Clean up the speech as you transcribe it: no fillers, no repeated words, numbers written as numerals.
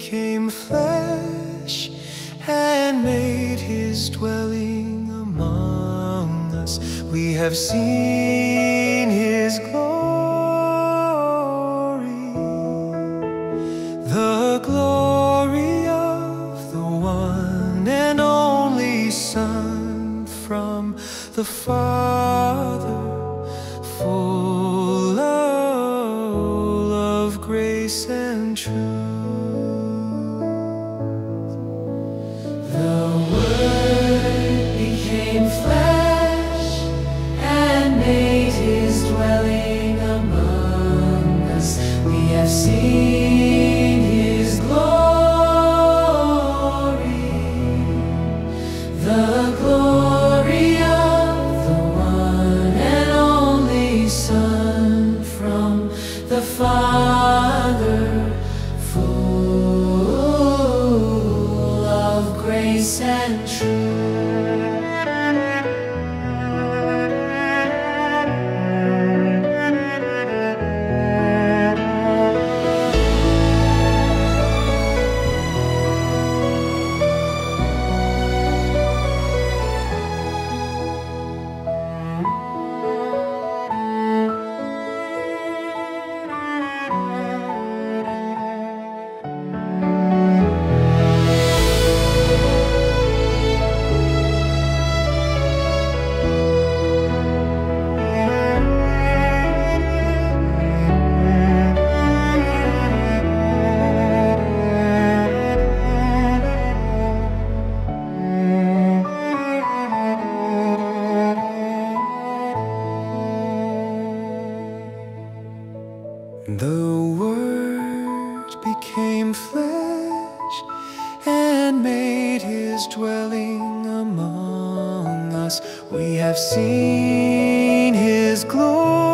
became flesh and made his dwelling among us. We have seen his glory, the glory of the one and only Son from the Father, full of grace and truth. The Word became flesh and made his dwelling among us. We have seen his glory, the glory of the one and only Son from the Father, full of grace and truth. The Word became flesh and made his dwelling among us. We have seen his glory,